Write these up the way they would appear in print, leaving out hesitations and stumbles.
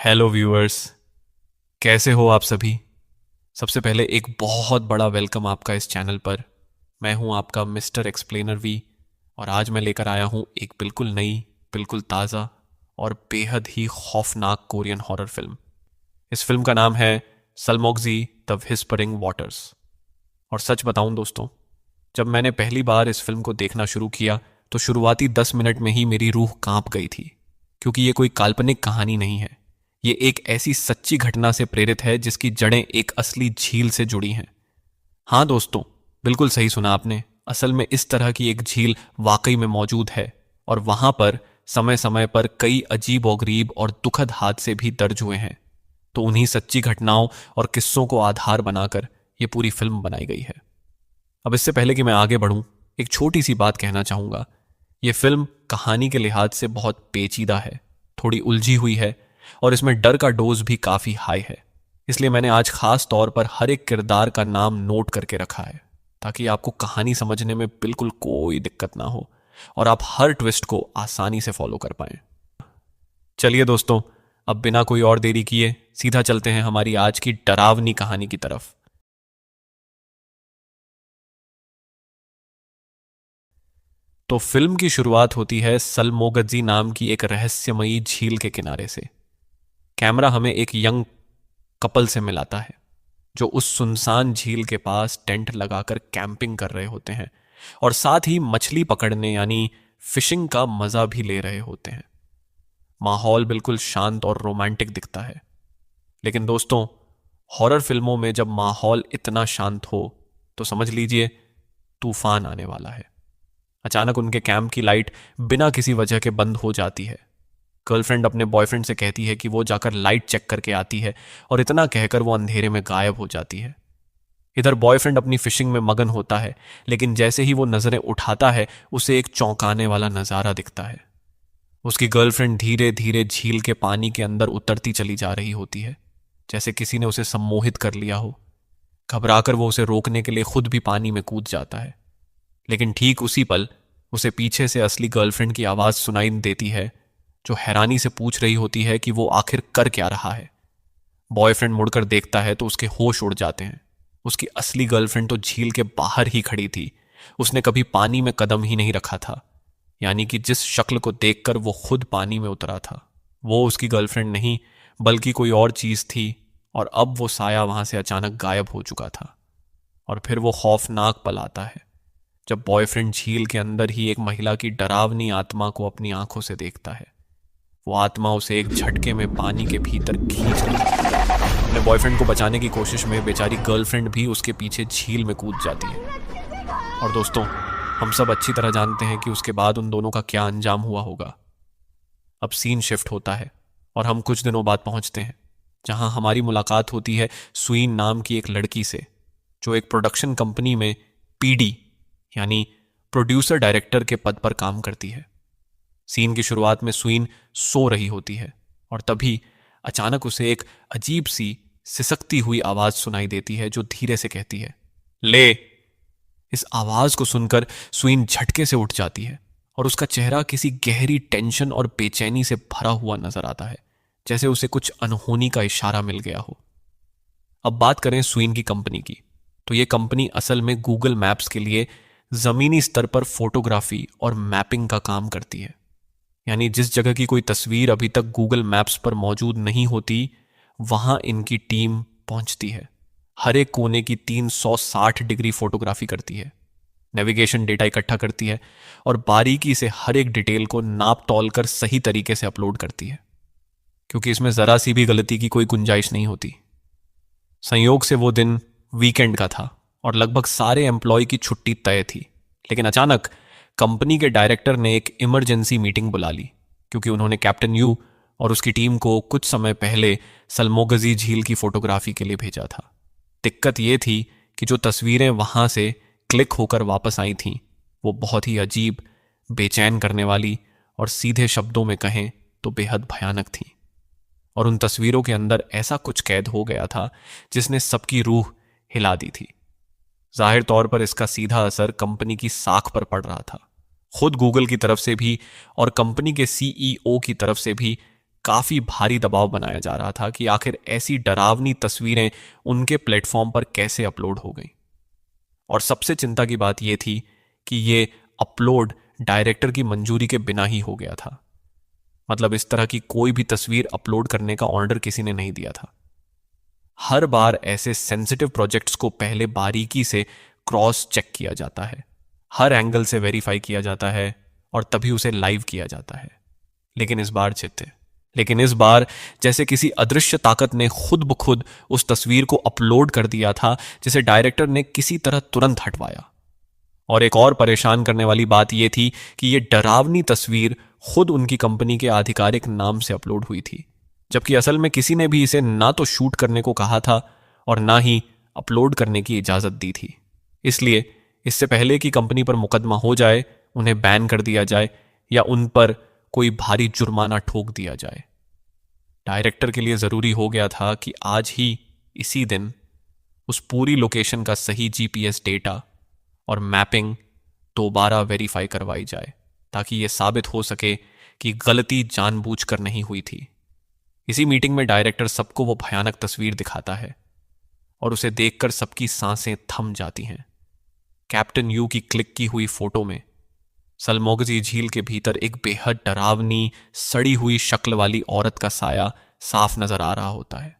Hello viewers, कैसे हो आप सभी। सबसे पहले एक बहुत बड़ा वेलकम आपका इस चैनल पर। मैं हूं आपका मिस्टर एक्सप्लेनर वी और आज मैं लेकर आया हूं एक बिल्कुल नई, बिल्कुल ताज़ा और बेहद ही खौफनाक कोरियन हॉरर फिल्म। इस फिल्म का नाम है सलमोगजी द व्हिस्परिंग वाटर्स। और सच बताऊं दोस्तों, जब मैंने पहली बार इस फिल्म को देखना शुरू किया तो शुरुआती 10 मिनट में ही मेरी रूह कांप गई थी, क्योंकि ये कोई काल्पनिक कहानी नहीं है। ये एक ऐसी सच्ची घटना से प्रेरित है जिसकी जड़ें एक असली झील से जुड़ी हैं। हाँ दोस्तों, बिल्कुल सही सुना आपने। असल में इस तरह की एक झील वाकई में मौजूद है और वहां पर समय समय पर कई अजीब और गरीब और दुखद हादसे भी दर्ज हुए हैं। तो उन्हीं सच्ची घटनाओं और किस्सों को आधार बनाकर यह पूरी फिल्म बनाई गई है। अब इससे पहले कि मैं आगे बढ़ूं, एक छोटी सी बात कहना चाहूंगा। यह फिल्म कहानी के लिहाज से बहुत पेचीदा है, थोड़ी उलझी हुई है और इसमें डर का डोज भी काफी हाई है। इसलिए मैंने आज खास तौर पर हर एक किरदार का नाम नोट करके रखा है, ताकि आपको कहानी समझने में बिल्कुल कोई दिक्कत ना हो और आप हर ट्विस्ट को आसानी से फॉलो कर पाएं। चलिए दोस्तों, अब बिना कोई और देरी किए सीधा चलते हैं हमारी आज की डरावनी कहानी की तरफ। तो फिल्म की शुरुआत होती है सलमोगजी नाम की एक रहस्यमयी झील के किनारे से। कैमरा हमें एक यंग कपल से मिलाता है जो उस सुनसान झील के पास टेंट लगाकर कैंपिंग कर रहे होते हैं और साथ ही मछली पकड़ने यानी फिशिंग का मजा भी ले रहे होते हैं। माहौल बिल्कुल शांत और रोमांटिक दिखता है। लेकिन दोस्तों, हॉरर फिल्मों में जब माहौल इतना शांत हो तो समझ लीजिए तूफान आने वाला है। अचानक उनके कैंप की लाइट बिना किसी वजह के बंद हो जाती है। गर्लफ्रेंड अपने बॉयफ्रेंड से कहती है कि वो जाकर लाइट चेक करके आती है और इतना कहकर वो अंधेरे में गायब हो जाती है। इधर बॉयफ्रेंड अपनी फिशिंग में मगन होता है, लेकिन जैसे ही वो नजरें उठाता है उसे एक चौंकाने वाला नजारा दिखता है। उसकी गर्लफ्रेंड धीरे धीरे झील के पानी के अंदर उतरती चली जा रही होती है, जैसे किसी ने उसे सम्मोहित कर लिया हो। घबराकर वो उसे रोकने के लिए खुद भी पानी में कूद जाता है, लेकिन ठीक उसी पल उसे पीछे से असली गर्लफ्रेंड की आवाज सुनाई देती है, जो हैरानी से पूछ रही होती है कि वो आखिर कर क्या रहा है। बॉयफ्रेंड मुड़कर देखता है तो उसके होश उड़ जाते हैं। उसकी असली गर्लफ्रेंड तो झील के बाहर ही खड़ी थी। उसने कभी पानी में कदम ही नहीं रखा था, यानी कि जिस शक्ल को देखकर वो खुद पानी में उतरा था वो उसकी गर्लफ्रेंड नहीं बल्कि कोई और चीज थी। और अब वो साया वहां से अचानक गायब हो चुका था। और फिर वो खौफनाक पल आता है जब बॉयफ्रेंड झील के अंदर ही एक महिला की डरावनी आत्मा को अपनी आंखों से देखता है। वो आत्मा उसे एक झटके में पानी के भीतर खींच लेती है। अपने बॉयफ्रेंड को बचाने की कोशिश में बेचारी गर्लफ्रेंड भी उसके पीछे झील में कूद जाती है। और दोस्तों, हम सब अच्छी तरह जानते हैं कि उसके बाद उन दोनों का क्या अंजाम हुआ होगा। अब सीन शिफ्ट होता है और हम कुछ दिनों बाद पहुंचते हैं जहां हमारी मुलाकात होती है सुइन नाम की एक लड़की से, जो एक प्रोडक्शन कंपनी में पीडी यानी प्रोड्यूसर डायरेक्टर के पद पर काम करती है। सीन की शुरुआत में सुइन सो रही होती है और तभी अचानक उसे एक अजीब सी सिसकती हुई आवाज सुनाई देती है जो धीरे से कहती है, ले। इस आवाज को सुनकर सुइन झटके से उठ जाती है और उसका चेहरा किसी गहरी टेंशन और बेचैनी से भरा हुआ नजर आता है, जैसे उसे कुछ अनहोनी का इशारा मिल गया हो। अब बात करें सुइन की कंपनी की, तो यह कंपनी असल में गूगल मैप्स के लिए जमीनी स्तर पर फोटोग्राफी और मैपिंग का काम करती है। यानी जिस जगह की कोई तस्वीर अभी तक गूगल मैप्स पर मौजूद नहीं होती, वहां इनकी टीम पहुंचती है। हर एक कोने की 360 डिग्री फोटोग्राफी करती है, नेविगेशन डेटा इकट्ठा करती है और बारीकी से हर एक डिटेल को नाप तौल कर सही तरीके से अपलोड करती है, क्योंकि इसमें जरा सी भी गलती की कोई गुंजाइश नहीं होती। संयोग से वो दिन वीकेंड का था और लगभग सारे एम्प्लॉय की छुट्टी तय थी। लेकिन अचानक कंपनी के डायरेक्टर ने एक इमरजेंसी मीटिंग बुला ली, क्योंकि उन्होंने कैप्टन यू और उसकी टीम को कुछ समय पहले सलमोगजी झील की फोटोग्राफी के लिए भेजा था। दिक्कत यह थी कि जो तस्वीरें वहां से क्लिक होकर वापस आई थीं, वो बहुत ही अजीब, बेचैन करने वाली और सीधे शब्दों में कहें तो बेहद भयानक थीं। और उन तस्वीरों के अंदर ऐसा कुछ कैद हो गया था जिसने सबकी रूह हिला दी थी। जाहिर तौर पर इसका सीधा असर कंपनी की साख पर पड़ रहा था। खुद गूगल की तरफ से भी और कंपनी के सीईओ की तरफ से भी काफी भारी दबाव बनाया जा रहा था कि आखिर ऐसी डरावनी तस्वीरें उनके प्लेटफॉर्म पर कैसे अपलोड हो गई। और सबसे चिंता की बात यह थी कि ये अपलोड डायरेक्टर की मंजूरी के बिना ही हो गया था। मतलब इस तरह की कोई भी तस्वीर अपलोड करने का ऑर्डर किसी ने नहीं दिया था। हर बार ऐसे सेंसिटिव प्रोजेक्ट्स को पहले बारीकी से क्रॉस चेक किया जाता है, हर एंगल से वेरीफाई किया जाता है और तभी उसे लाइव किया जाता है। लेकिन इस बार जैसे किसी अदृश्य ताकत ने खुद ब खुद उस तस्वीर को अपलोड कर दिया था, जिसे डायरेक्टर ने किसी तरह तुरंत हटवाया। और एक और परेशान करने वाली बात यह थी कि यह डरावनी तस्वीर खुद उनकी कंपनी के आधिकारिक नाम से अपलोड हुई थी, जबकि असल में किसी ने भी इसे ना तो शूट करने को कहा था और ना ही अपलोड करने की इजाजत दी थी। इसलिए इससे पहले कि कंपनी पर मुकदमा हो जाए, उन्हें बैन कर दिया जाए या उन पर कोई भारी जुर्माना ठोक दिया जाए, डायरेक्टर के लिए जरूरी हो गया था कि आज ही इसी दिन उस पूरी लोकेशन का सही जीपीएस डेटा और मैपिंग दोबारा वेरीफाई करवाई जाए, ताकि यह साबित हो सके कि गलती जानबूझकर नहीं हुई थी। इसी मीटिंग में डायरेक्टर सबको वो भयानक तस्वीर दिखाता है और उसे देखकर सबकी सांसें थम जाती हैं। कैप्टन यू की क्लिक की हुई फोटो में सलमोगजी झील के भीतर एक बेहद डरावनी सड़ी हुई शक्ल वाली औरत का साया साफ नजर आ रहा होता है।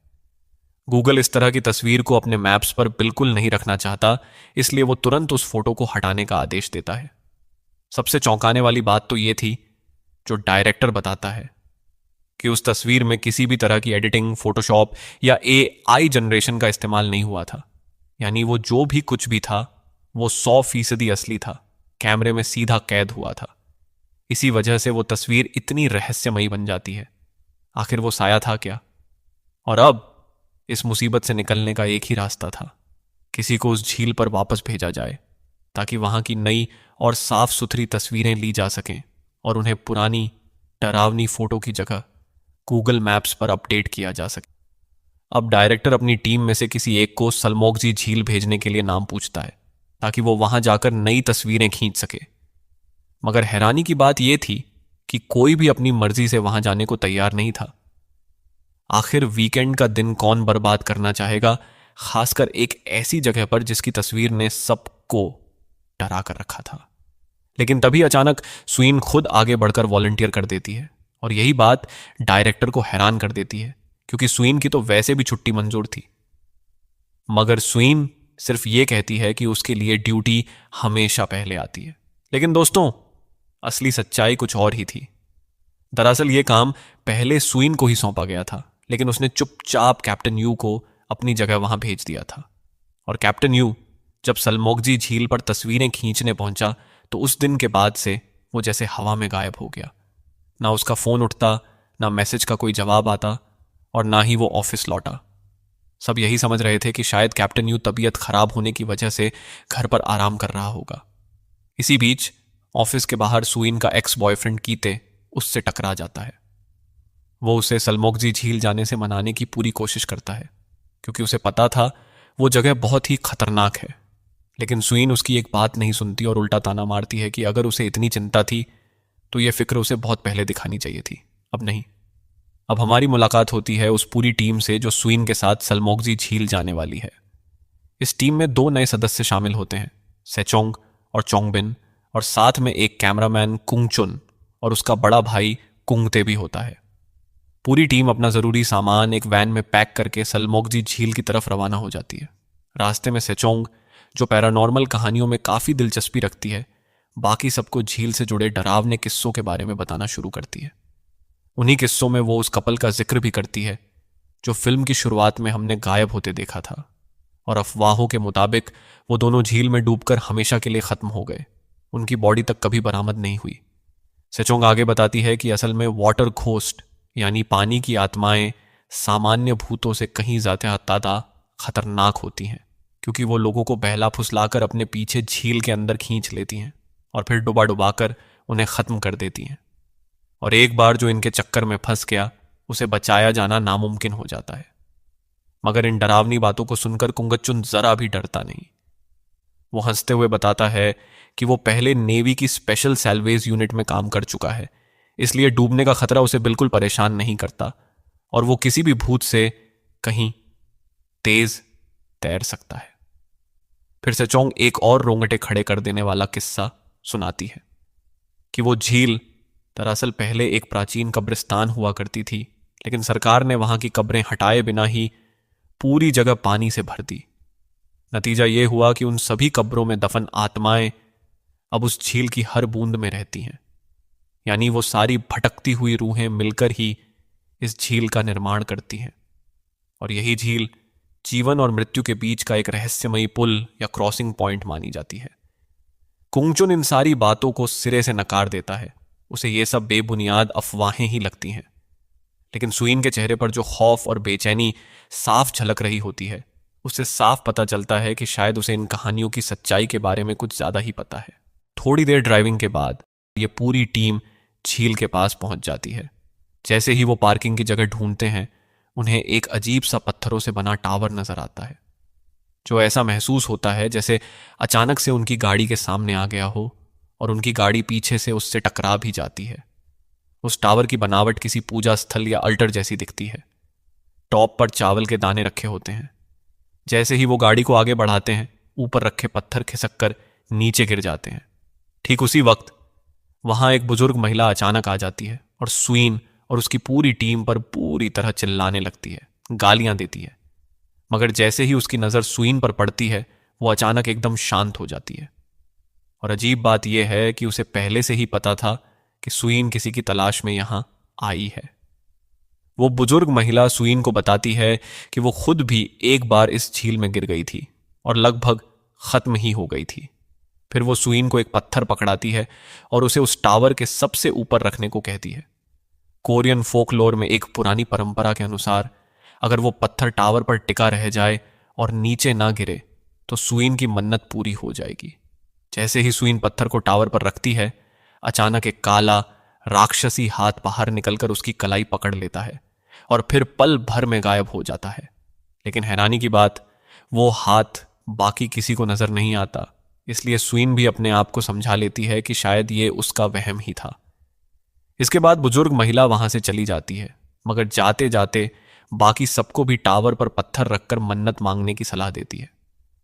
गूगल इस तरह की तस्वीर को अपने मैप्स पर बिल्कुल नहीं रखना चाहता, इसलिए वो तुरंत उस फोटो को हटाने का आदेश देता है। सबसे चौंकाने वाली बात तो ये थी जो डायरेक्टर बताता है कि उस तस्वीर में किसी भी तरह की एडिटिंग, फोटोशॉप या एआई जनरेशन का इस्तेमाल नहीं हुआ था। यानी वो जो भी कुछ भी था वो 100% असली था, कैमरे में सीधा कैद हुआ था। इसी वजह से वो तस्वीर इतनी रहस्यमयी बन जाती है। आखिर वो साया था क्या? और अब इस मुसीबत से निकलने का एक ही रास्ता था, किसी को उस झील पर वापस भेजा जाए ताकि वहां की नई और साफ सुथरी तस्वीरें ली जा सकें और उन्हें पुरानी डरावनी फोटो की जगह गूगल मैप्स पर अपडेट किया जा सके। अब डायरेक्टर अपनी टीम में से किसी एक को सलमोगजी झील भेजने के लिए नाम पूछता है ताकि वो वहां जाकर नई तस्वीरें खींच सके। मगर हैरानी की बात यह थी कि कोई भी अपनी मर्जी से वहां जाने को तैयार नहीं था। आखिर वीकेंड का दिन कौन बर्बाद करना चाहेगा, खासकर एक ऐसी जगह पर जिसकी तस्वीर ने सबको डरा कर रखा था। लेकिन तभी अचानक सुइन खुद आगे बढ़कर वॉलंटियर कर देती है और यही बात डायरेक्टर को हैरान कर देती है, क्योंकि सुइन की तो वैसे भी छुट्टी मंजूर थी। मगर सुइन सिर्फ ये कहती है कि उसके लिए ड्यूटी हमेशा पहले आती है। लेकिन दोस्तों, असली सच्चाई कुछ और ही थी। दरअसल ये काम पहले सुइन को ही सौंपा गया था, लेकिन उसने चुपचाप कैप्टन यू को अपनी जगह वहां भेज दिया था। और कैप्टन यू जब सलमोगजी झील पर तस्वीरें खींचने पहुंचा तो उस दिन के बाद से वो जैसे हवा में गायब हो गया। ना उसका फोन उठता, ना मैसेज का कोई जवाब आता और ना ही वो ऑफिस लौटा। सब यही समझ रहे थे कि शायद कैप्टन यू तबीयत खराब होने की वजह से घर पर आराम कर रहा होगा। इसी बीच ऑफिस के बाहर सुइन का एक्स बॉयफ्रेंड कीते उससे टकरा जाता है। वो उसे सलमोगजी झील जाने से मनाने की पूरी कोशिश करता है, क्योंकि उसे पता था वो जगह बहुत ही खतरनाक है। लेकिन सुइन उसकी एक बात नहीं सुनती और उल्टा ताना मारती है कि अगर उसे इतनी चिंता थी तो यह फिक्र उसे बहुत पहले दिखानी चाहिए थी, अब नहीं। अब हमारी मुलाकात होती है उस पूरी टीम से जो सुइन के साथ सलमोगजी झील जाने वाली है। इस टीम में 2 नए सदस्य शामिल होते हैं, सेचोंग और चोंगबिन, और साथ में एक कैमरामैन कुंगचुन और उसका बड़ा भाई कुंगते भी होता है। पूरी टीम अपना जरूरी सामान एक वैन में पैक करके सलमोगजी झील की तरफ रवाना हो जाती है। रास्ते में सेचोंग, जो पैरानॉर्मल कहानियों में काफी दिलचस्पी रखती है, बाकी सबको झील से जुड़े डरावने किस्सों के बारे में बताना शुरू करती है। उन्हीं किस्सों में वो उस कपल का जिक्र भी करती है जो फिल्म की शुरुआत में हमने गायब होते देखा था, और अफवाहों के मुताबिक वो दोनों झील में डूबकर हमेशा के लिए खत्म हो गए। उनकी बॉडी तक कभी बरामद नहीं हुई। सेचोंग आगे बताती है कि असल में वाटर घोस्ट यानी पानी की आत्माएं सामान्य भूतों से कहीं ज्यादा खतरनाक होती हैं, क्योंकि वो लोगों को बहला फुसलाकर अपने पीछे झील के अंदर खींच लेती हैं और फिर डुबा डुबा कर उन्हें खत्म कर देती हैं। और एक बार जो इनके चक्कर में फंस गया, उसे बचाया जाना नामुमकिन हो जाता है। मगर इन डरावनी बातों को सुनकर कुंगचुन जरा भी डरता नहीं। वो हंसते हुए बताता है कि वो पहले नेवी की स्पेशल सैल्वेज यूनिट में काम कर चुका है, इसलिए डूबने का खतरा उसे बिल्कुल परेशान नहीं करता और वो किसी भी भूत से कहीं तेज तैर सकता है। फिर सेचोंग एक और रोंगटे खड़े कर देने वाला किस्सा सुनाती है कि वो झील दरअसल पहले एक प्राचीन कब्रिस्तान हुआ करती थी, लेकिन सरकार ने वहां की कब्रें हटाए बिना ही पूरी जगह पानी से भर दी। नतीजा ये हुआ कि उन सभी कब्रों में दफन आत्माएं अब उस झील की हर बूंद में रहती हैं। यानी वो सारी भटकती हुई रूहें मिलकर ही इस झील का निर्माण करती हैं। और यही झील जीवन और मृत्यु के बीच का एक रहस्यमयी पुल या क्रॉसिंग पॉइंट मानी जाती है। कुंगचुन इन सारी बातों को सिरे से नकार देता है। उसे ये सब बेबुनियाद अफवाहें ही लगती हैं। लेकिन सुइन के चेहरे पर जो खौफ और बेचैनी साफ झलक रही होती है, उससे साफ पता चलता है कि शायद उसे इन कहानियों की सच्चाई के बारे में कुछ ज्यादा ही पता है। थोड़ी देर ड्राइविंग के बाद ये पूरी टीम झील के पास पहुंच जाती है। जैसे ही वो पार्किंग की जगह ढूंढते हैं, उन्हें एक अजीब सा पत्थरों से बना टावर नजर आता है, जो ऐसा महसूस होता है जैसे अचानक से उनकी गाड़ी के सामने आ गया हो और उनकी गाड़ी पीछे से उससे टकरा भी जाती है। उस टावर की बनावट किसी पूजा स्थल या अल्टर जैसी दिखती है। टॉप पर चावल के दाने रखे होते हैं। जैसे ही वो गाड़ी को आगे बढ़ाते हैं, ऊपर रखे पत्थर खिसक कर नीचे गिर जाते हैं। ठीक उसी वक्त वहां एक बुजुर्ग महिला अचानक आ जाती है और सुइन और उसकी पूरी टीम पर पूरी तरह चिल्लाने लगती है, गालियां देती है। मगर जैसे ही उसकी नजर सुइन पर पड़ती है, वो अचानक एकदम शांत हो जाती है। और अजीब बात यह है कि उसे पहले से ही पता था कि सुइन किसी की तलाश में यहां आई है। वो बुजुर्ग महिला सुइन को बताती है कि वो खुद भी एक बार इस झील में गिर गई थी और लगभग खत्म ही हो गई थी। फिर वो सुइन को एक पत्थर पकड़ाती है और उसे उस टावर के सबसे ऊपर रखने को कहती है। कोरियन फोकलोर में एक पुरानी परंपरा के अनुसार अगर वो पत्थर टावर पर टिका रह जाए और नीचे ना गिरे तो सुइन की मन्नत पूरी हो जाएगी। जैसे ही सुइन पत्थर को टावर पर रखती है, अचानक एक काला राक्षसी हाथ बाहर निकलकर उसकी कलाई पकड़ लेता है और फिर पल भर में गायब हो जाता है। लेकिन हैरानी की बात, वो हाथ बाकी किसी को नजर नहीं आता, इसलिए सुइन भी अपने आप को समझा लेती है कि शायद ये उसका वहम ही था। इसके बाद बुजुर्ग महिला वहां से चली जाती है, मगर जाते जाते बाकी सबको भी टावर पर पत्थर रखकर मन्नत मांगने की सलाह देती है।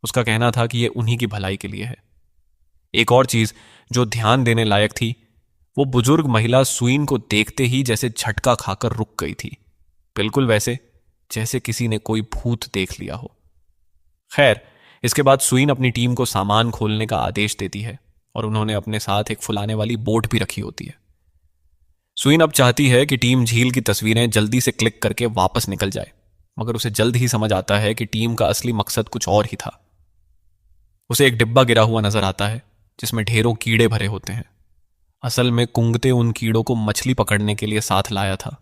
उसका कहना था कि यह उन्हीं की भलाई के लिए है। एक और चीज जो ध्यान देने लायक थी, वो बुजुर्ग महिला सुइन को देखते ही जैसे झटका खाकर रुक गई थी, बिल्कुल वैसे जैसे किसी ने कोई भूत देख लिया हो। खैर, इसके बाद सुइन अपनी टीम को सामान खोलने का आदेश देती है और उन्होंने अपने साथ एक फुलाने वाली बोट भी रखी होती है। सुइन अब चाहती है कि टीम झील की तस्वीरें जल्दी से क्लिक करके वापस निकल जाए, मगर उसे जल्द ही समझ आता है कि टीम का असली मकसद कुछ और ही था। उसे एक डिब्बा गिरा हुआ नजर आता है जिसमें ढेरों कीड़े भरे होते हैं। असल में कुंगते उन कीड़ों को मछली पकड़ने के लिए साथ लाया था।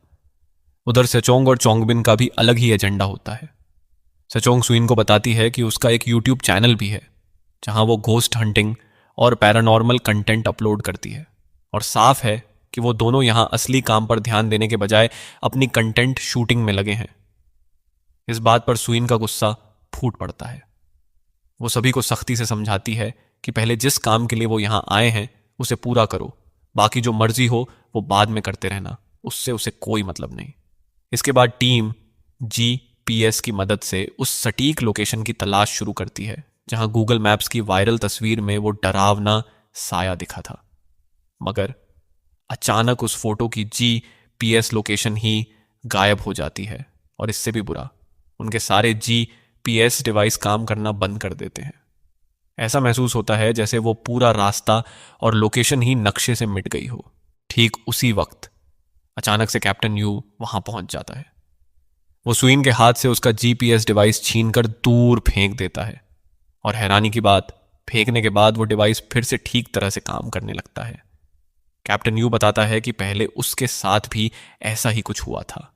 उधर सेचोंग और चोंगबिन का भी अलग ही एजेंडा होता है। सेचोंग सुइन को बताती है कि उसका एक यूट्यूब चैनल भी है जहां वो घोस्ट हंटिंग और पैरानॉर्मल कंटेंट अपलोड करती है, और साफ है कि वो दोनों यहां असली काम पर ध्यान देने के बजाय अपनी कंटेंट शूटिंग में लगे हैं। इस बात पर सुइन का गुस्सा फूट पड़ता है। वो सभी को सख्ती से समझाती है कि पहले जिस काम के लिए वो यहां आए हैं उसे पूरा करो, बाकी जो मर्जी हो वो बाद में करते रहना, उससे उसे कोई मतलब नहीं। इसके बाद टीम GPS की मदद से उस सटीक लोकेशन की तलाश शुरू करती है जहां गूगल मैप्स की वायरल तस्वीर में वो डरावना साया दिखा था। मगर अचानक उस फोटो की GPS लोकेशन ही गायब हो जाती है, और इससे भी बुरा, उनके सारे GPS डिवाइस काम करना बंद कर देते हैं। ऐसा महसूस होता है जैसे वो पूरा रास्ता और लोकेशन ही नक्शे से मिट गई हो। ठीक उसी वक्त अचानक से कैप्टन यू वहां पहुंच जाता है। वो सुइन के हाथ से उसका GPS डिवाइस छीनकर दूर फेंक देता है, और हैरानी की बात, फेंकने के बाद वो डिवाइस फिर से ठीक तरह से काम करने लगता है। कैप्टन यू बताता है कि पहले उसके साथ भी ऐसा ही कुछ हुआ था।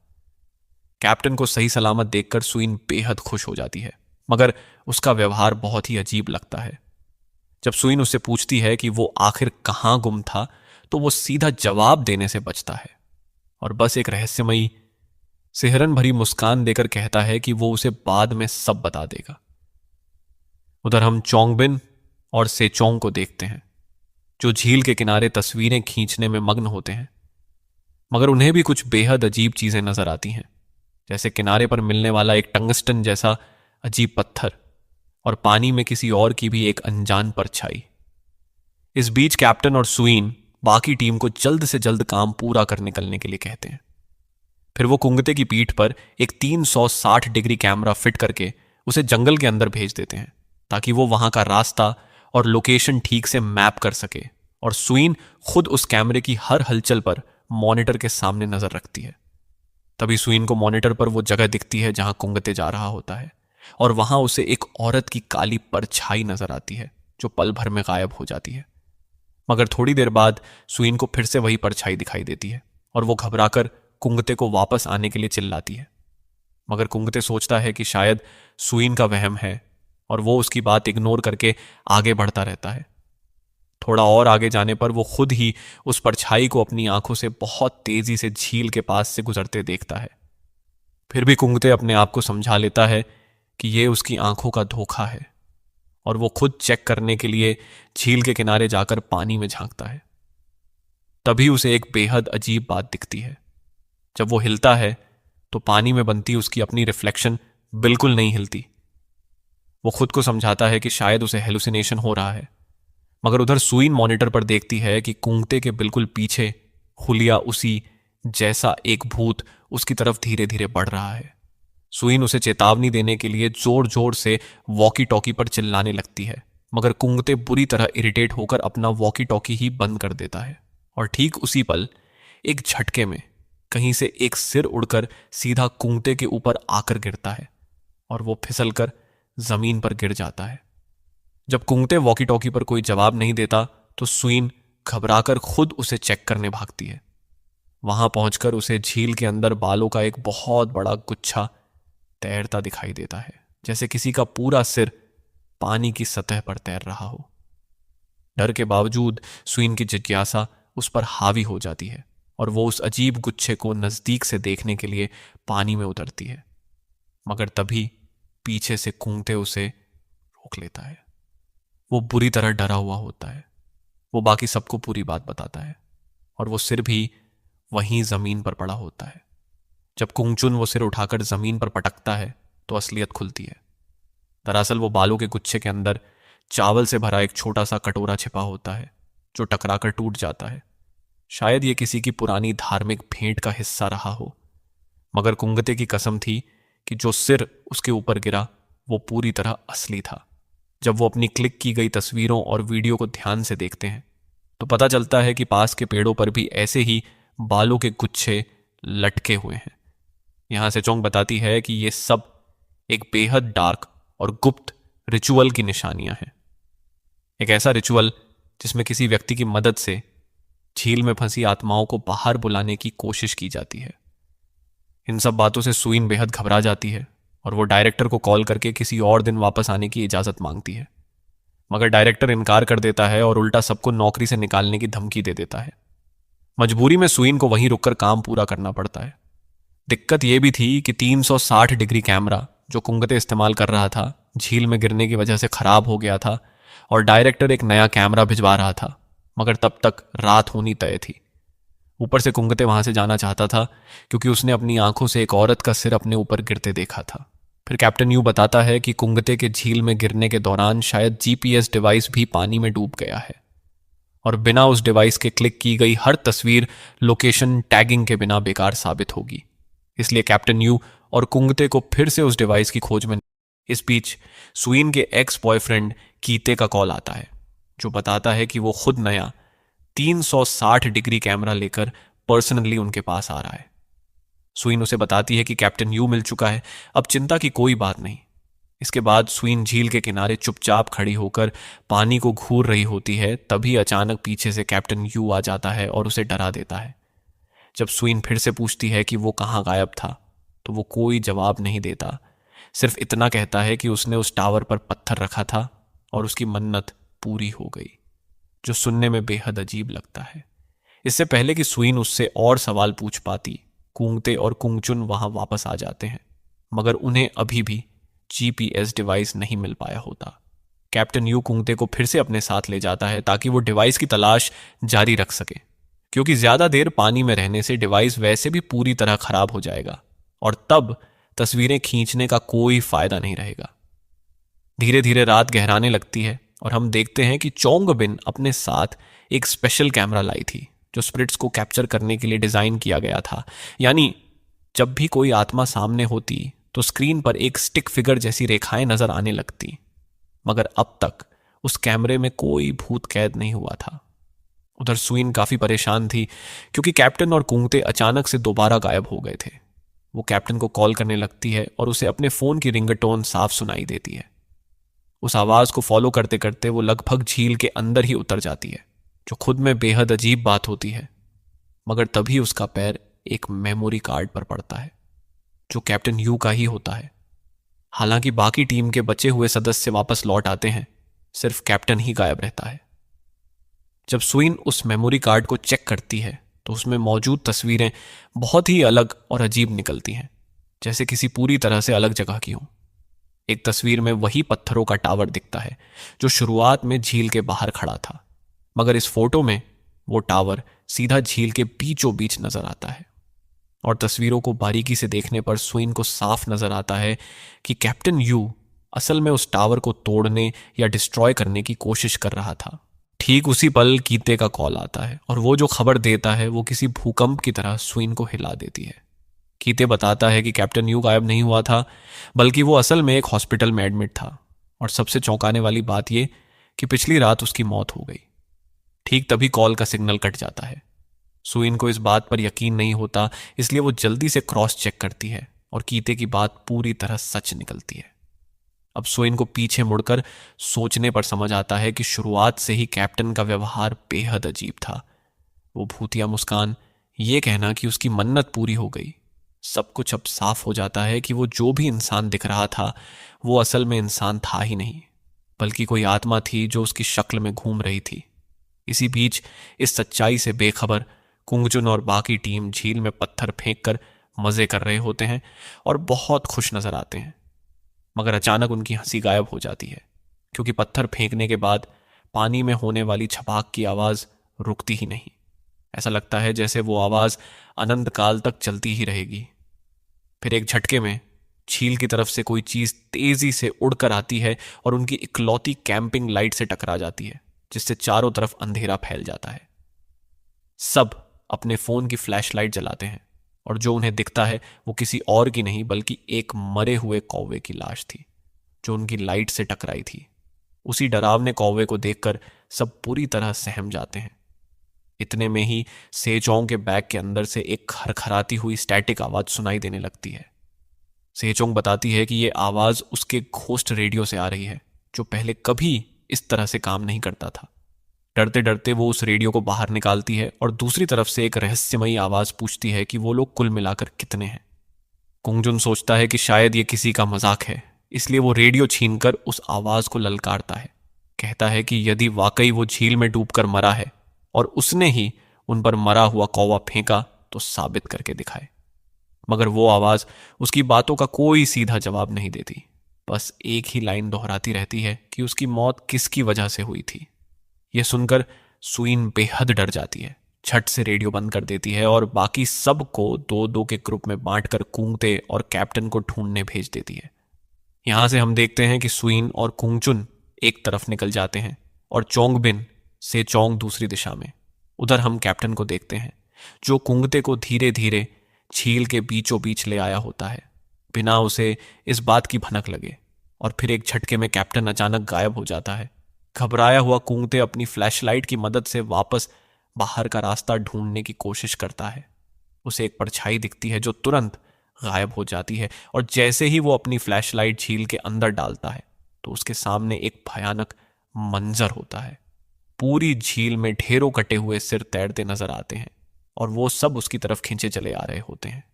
कैप्टन को सही सलामत देखकर सुइन बेहद खुश हो जाती है, मगर उसका व्यवहार बहुत ही अजीब लगता है। जब सुइन उससे पूछती है कि वो आखिर कहां गुम था, तो वो सीधा जवाब देने से बचता है और बस एक रहस्यमयी सिहरन भरी मुस्कान देकर कहता है कि वो उसे बाद में सब बता देगा। उधर हम चोंगबिन और सेचोंग को देखते हैं, जो झील के किनारे तस्वीरें खींचने में मग्न होते हैं। मगर उन्हें भी कुछ बेहद अजीब चीजें नजर आती हैं, जैसे किनारे पर मिलने वाला एक टंगस्टन जैसा अजीब पत्थर और पानी में किसी और की भी एक अनजान परछाई। इस बीच कैप्टन और सुईन बाकी टीम को जल्द से जल्द काम पूरा कर निकलने के लिए कहते हैं। फिर वो कुंगते की पीठ पर एक 360 डिग्री कैमरा फिट करके उसे जंगल के अंदर भेज देते हैं, ताकि वो वहां का रास्ता और लोकेशन ठीक से मैप कर सके। और सुईन खुद उस कैमरे की हर हलचल पर मॉनिटर के सामने नजर रखती है। तभी सुईन को मॉनिटर पर वो जगह दिखती है जहां कुंगते जा रहा होता है, और वहां उसे एक औरत की काली परछाई नजर आती है जो पल भर में गायब हो जाती है। मगर थोड़ी देर बाद सुईन को फिर से वही परछाई दिखाई देती है और वो घबराकर कुंगते को वापस आने के लिए चिल्लाती है। मगर कुंगते सोचता है कि शायद सुईन का वहम है और वो उसकी बात इग्नोर करके आगे बढ़ता रहता है। थोड़ा और आगे जाने पर वो खुद ही उस परछाई को अपनी आंखों से बहुत तेजी से झील के पास से गुजरते देखता है। फिर भी कुंगते अपने आप को समझा लेता है कि ये उसकी आंखों का धोखा है, और वो खुद चेक करने के लिए झील के किनारे जाकर पानी में झांकता है। तभी उसे एक बेहद अजीब बात दिखती है। जब वो हिलता है तो पानी में बनती उसकी अपनी रिफ्लेक्शन बिल्कुल नहीं हिलती। वो खुद को समझाता है कि शायद उसे हेलुसिनेशन हो रहा है, मगर उधर सुईन मॉनिटर पर देखती है कि कुंगते के बिल्कुल पीछे हुलिया उसी जैसा एक भूत उसकी तरफ धीरे धीरे बढ़ रहा है। सुईन उसे चेतावनी देने के लिए जोर जोर से वॉकी टॉकी पर चिल्लाने लगती है, मगर कुंगते बुरी तरह इरिटेट होकर अपना वॉकी टॉकी ही बंद कर देता है। और ठीक उसी पल एक झटके में कहीं से एक सिर उड़कर सीधा कुंगते के ऊपर आकर गिरता है और वो फिसलकर जमीन पर गिर जाता है। जब कुंगते वॉकी टॉकी पर कोई जवाब नहीं देता तो सुईन घबराकर खुद उसे चेक करने भागती है। वहां पहुंचकर उसे झील के अंदर बालों का एक बहुत बड़ा गुच्छा तैरता दिखाई देता है, जैसे किसी का पूरा सिर पानी की सतह पर तैर रहा हो। डर के बावजूद सुईन की जिज्ञासा उस पर हावी हो जाती है और वो उस अजीब गुच्छे को नजदीक से देखने के लिए पानी में उतरती है। मगर तभी पीछे से कुंगते उसे रोक लेता है। वो बुरी तरह डरा हुआ होता है। वो बाकी सबको पूरी बात बताता है और वो सिर भी वहीं जमीन पर पड़ा होता है। जब कुंगचुन वो सिर उठाकर जमीन पर पटकता है तो असलियत खुलती है। दरअसल वो बालों के गुच्छे के अंदर चावल से भरा एक छोटा सा कटोरा छिपा होता है जो टकराकर टूट जाता है। शायद ये किसी की पुरानी धार्मिक भेंट का हिस्सा रहा हो, मगर कुंगते की कसम थी कि जो सिर उसके ऊपर गिरा वो पूरी तरह असली था। जब वो अपनी क्लिक की गई तस्वीरों और वीडियो को ध्यान से देखते हैं तो पता चलता है कि पास के पेड़ों पर भी ऐसे ही बालों के गुच्छे लटके हुए हैं। यहां से चोंग बताती है कि ये सब एक बेहद डार्क और गुप्त रिचुअल की निशानियां हैं। एक ऐसा रिचुअल जिसमें किसी व्यक्ति की मदद से झील में फंसी आत्माओं को बाहर बुलाने की कोशिश की जाती है। इन सब बातों से सुईन बेहद घबरा जाती है और वो डायरेक्टर को कॉल करके किसी और दिन वापस आने की इजाजत मांगती है, मगर डायरेक्टर इनकार कर देता है और उल्टा सबको नौकरी से निकालने की धमकी दे देता है। मजबूरी में सुईन को वहीं रुककर काम पूरा करना पड़ता है। दिक्कत यह भी थी कि 360 डिग्री कैमरा जो कुंगते इस्तेमाल कर रहा था झील में गिरने की वजह से खराब हो गया था और डायरेक्टर एक नया कैमरा भिजवा रहा था, मगर तब तक रात होनी तय थी। ऊपर से कुंगते वहां से जाना चाहता था क्योंकि उसने अपनी आंखों से एक औरत का सिर अपने ऊपर गिरते देखा था। फिर कैप्टन यू बताता है कि कुंगते के झील में गिरने के दौरान शायद जीपीएस डिवाइस भी पानी में डूब गया है और बिना उस डिवाइस के क्लिक की गई हर तस्वीर लोकेशन टैगिंग के बिना बेकार साबित होगी। इसलिए कैप्टन यू और कुंगते को फिर से उस डिवाइस की खोज में। इस बीच सुईन के एक्स बॉयफ्रेंड कीते का कॉल आता है जो बताता है कि वो खुद नया 360 डिग्री कैमरा लेकर पर्सनली उनके पास आ रहा है। सुईन उसे बताती है कि कैप्टन यू मिल चुका है, अब चिंता की कोई बात नहीं। इसके बाद सुईन झील के किनारे चुपचाप खड़ी होकर पानी को घूर रही होती है। तभी अचानक पीछे से कैप्टन यू आ जाता है और उसे डरा देता है। जब सुईन फिर से पूछती है कि वो कहाँ गायब था तो वो कोई जवाब नहीं देता, सिर्फ इतना कहता है कि उसने उस टावर पर पत्थर रखा था और उसकी मन्नत पूरी हो गई, जो सुनने में बेहद अजीब लगता है। इससे पहले कि सुईन उससे और सवाल पूछ पाती, कुंगते और कुंगचुन वहां वापस आ जाते हैं, मगर उन्हें अभी भी जीपीएस डिवाइस नहीं मिल पाया होता। कैप्टन यू कुंगते को फिर से अपने साथ ले जाता है ताकि वो डिवाइस की तलाश जारी रख सके। क्योंकि ज़्यादा देर पानी में रहने से डिवाइस वैसे भी पूरी तरह खराब हो जाएगा और तब तस्वीरें खींचने का कोई फायदा नहीं रहेगा। धीरे धीरे रात गहराने लगती है और हम देखते हैं कि चोंग बिन अपने साथ एक स्पेशल कैमरा लाई थी जो स्पिरिट्स को कैप्चर करने के लिए डिजाइन किया गया था। यानी जब भी कोई आत्मा सामने होती तो स्क्रीन पर एक स्टिक फिगर जैसी रेखाएं नजर आने लगती, मगर अब तक उस कैमरे में कोई भूत कैद नहीं हुआ था। उधर सुइन काफी परेशान थी क्योंकि कैप्टन और कुंगते अचानक से दोबारा गायब हो गए थे। वो कैप्टन को कॉल करने लगती है और उसे अपने फोन की रिंगटोन साफ सुनाई देती है। उस आवाज को फॉलो करते करते वो लगभग झील के अंदर ही उतर जाती है, जो खुद में बेहद अजीब बात होती है। मगर तभी उसका पैर एक मेमोरी कार्ड पर पड़ता है जो कैप्टन यू का ही होता है। हालांकि बाकी टीम के बचे हुए सदस्य वापस लौट आते हैं, सिर्फ कैप्टन ही गायब रहता है। जब सुइन उस मेमोरी कार्ड को चेक करती है तो उसमें मौजूद तस्वीरें बहुत ही अलग और अजीब निकलती हैं, जैसे किसी पूरी तरह से अलग जगह की हों। एक तस्वीर में वही पत्थरों का टावर दिखता है जो शुरुआत में झील के बाहर खड़ा था, मगर इस फोटो में वो टावर सीधा झील के बीचों बीच नजर आता है। और तस्वीरों को बारीकी से देखने पर सुइन को साफ नजर आता है कि कैप्टन यू असल में उस टावर को तोड़ने या डिस्ट्रॉय करने की कोशिश कर रहा था। ठीक उसी पल कीते का कॉल आता है और वो जो खबर देता है वो किसी भूकंप की तरह सुइन को हिला देती है। कीते बताता है कि कैप्टन यू गायब नहीं हुआ था, बल्कि वो असल में एक हॉस्पिटल में एडमिट था। और सबसे चौंकाने वाली बात यह कि पिछली रात उसकी मौत हो गई। ठीक तभी कॉल का सिग्नल कट जाता है। सुइन को इस बात पर यकीन नहीं होता, इसलिए वो जल्दी से क्रॉस चेक करती है और कीते की बात पूरी तरह सच निकलती है। अब सुइन को पीछे मुड़कर सोचने पर समझ आता है कि शुरुआत से ही कैप्टन का व्यवहार बेहद अजीब था। वो भूतिया मुस्कान, ये कहना कि उसकी मन्नत पूरी हो गई, सब कुछ अब साफ हो जाता है कि वो जो भी इंसान दिख रहा था वो असल में इंसान था ही नहीं, बल्कि कोई आत्मा थी जो उसकी शक्ल में घूम रही थी। इसी बीच इस सच्चाई से बेखबर कुंगजुन और बाकी टीम झील में पत्थर फेंक कर मजे कर रहे होते हैं और बहुत खुश नजर आते हैं। मगर अचानक उनकी हंसी गायब हो जाती है, क्योंकि पत्थर फेंकने के बाद पानी में होने वाली छपाक की आवाज रुकती ही नहीं। ऐसा लगता है जैसे वो आवाज अनंत काल तक चलती ही रहेगी। फिर एक झटके में झील की तरफ से कोई चीज तेजी से उड़कर आती है और उनकी इकलौती कैंपिंग लाइट से टकरा जाती है, जिससे चारों तरफ अंधेरा फैल जाता है। सब अपने फोन की फ्लैश लाइट जलाते हैं और जो उन्हें दिखता है वो किसी और की नहीं बल्कि एक मरे हुए कौवे की लाश थी जो उनकी लाइट से टकराई थी। उसी डरावने कौवे को देखकर सब पूरी तरह सहम जाते हैं। इतने में ही सेचोंग के बैग के अंदर से एक खरखराती हुई स्टैटिक आवाज सुनाई देने लगती है। सेचोंग बताती है कि यह आवाज उसके घोस्ट रेडियो से आ रही है, जो पहले कभी इस तरह से काम नहीं करता था। डरते डरते वो उस रेडियो को बाहर निकालती है और दूसरी तरफ से एक रहस्यमयी आवाज पूछती है कि वो लोग कुल मिलाकर कितने हैं। कुंगजुन सोचता है कि शायद ये किसी का मजाक है, इसलिए वो रेडियो छीनकर उस आवाज को ललकारता है। कहता है कि यदि वाकई वो झील में डूबकर मरा है और उसने ही उन पर मरा हुआ कौवा फेंका तो साबित करके दिखाए। मगर वो आवाज उसकी बातों का कोई सीधा जवाब नहीं देती, बस एक ही लाइन दोहराती रहती है कि उसकी मौत किसकी वजह से हुई थी। यह सुनकर सुइन बेहद डर जाती है, झट से रेडियो बंद कर देती है और बाकी सब को दो दो के ग्रुप में बांटकर कुंगते और कैप्टन को ढूंढने भेज देती है। यहां से हम देखते हैं कि सुइन और कुंगचुन एक तरफ निकल जाते हैं और चोंगबिन से चोंग दूसरी दिशा में। उधर हम कैप्टन को देखते हैं जो कुंगते को धीरे धीरे झील के बीचों बीच ले आया होता है, बिना उसे इस बात की भनक लगे। और फिर एक झटके में कैप्टन अचानक गायब हो जाता है। घबराया हुआ कुंगते अपनी फ्लैशलाइट की मदद से वापस बाहर का रास्ता ढूंढने की कोशिश करता है। उसे एक परछाई दिखती है जो तुरंत गायब हो जाती है और जैसे ही वो अपनी फ्लैशलाइट झील के अंदर डालता है तो उसके सामने एक भयानक मंजर होता है। पूरी झील में ढेरों कटे हुए सिर तैरते नजर आते हैं और वो सब उसकी तरफ खींचे चले आ रहे होते हैं।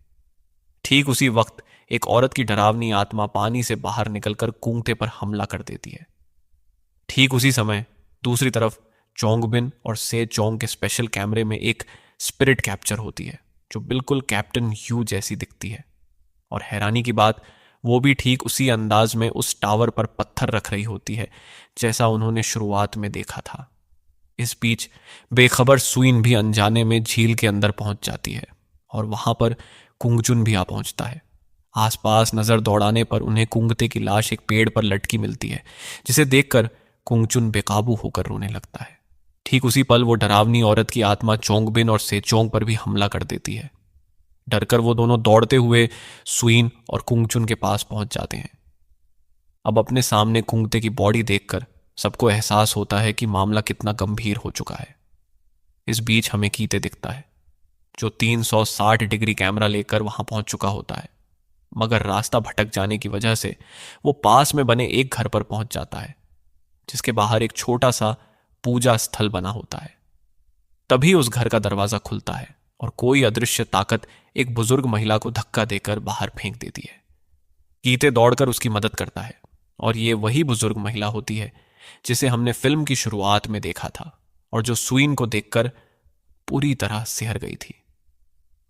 ठीक उसी वक्त एक औरत की डरावनी आत्मा पानी से बाहर निकलकर कुंगते पर हमला कर देती है। ठीक उसी समय दूसरी तरफ चोंगबिन और से चोंग के स्पेशल कैमरे में एक स्पिरिट कैप्चर होती है जो बिल्कुल कैप्टन यू जैसी दिखती है। और हैरानी की बात, वो भी ठीक उसी अंदाज में उस टावर पर पत्थर रख रही होती है जैसा उन्होंने शुरुआत में देखा था। इस बीच बेखबर सुइन भी अनजाने में झील के अंदर पहुंच जाती है और वहां पर कुंगचुन भी आ पहुंचता है। आसपास नजर दौड़ाने पर उन्हें कुंगते की लाश एक पेड़ पर लटकी मिलती है, जिसे देखकर कुंगचुन बेकाबू होकर रोने लगता है। ठीक उसी पल वो डरावनी औरत की आत्मा चोंगबिन और सेचोंग पर भी हमला कर देती है। डरकर वो दोनों दौड़ते हुए सुइन और कुंगचुन के पास पहुंच जाते हैं। अब अपने सामने कुंगते की बॉडी देखकर सबको एहसास होता है कि मामला कितना गंभीर हो चुका है। इस बीच हमें कीते दिखता है, जो 360 डिग्री कैमरा लेकर वहां पहुंच चुका होता है, मगर रास्ता भटक जाने की वजह से वो पास में बने एक घर पर पहुंच जाता है, जिसके बाहर एक छोटा सा पूजा स्थल बना होता है। तभी उस घर का दरवाजा खुलता है और कोई अदृश्य ताकत एक बुजुर्ग महिला को धक्का देकर बाहर फेंक देती है। कीते दौड़कर उसकी मदद करता है और ये वही बुजुर्ग महिला होती है जिसे हमने फिल्म की शुरुआत में देखा था और जो सुइन को देखकर पूरी तरह सिहर गई थी।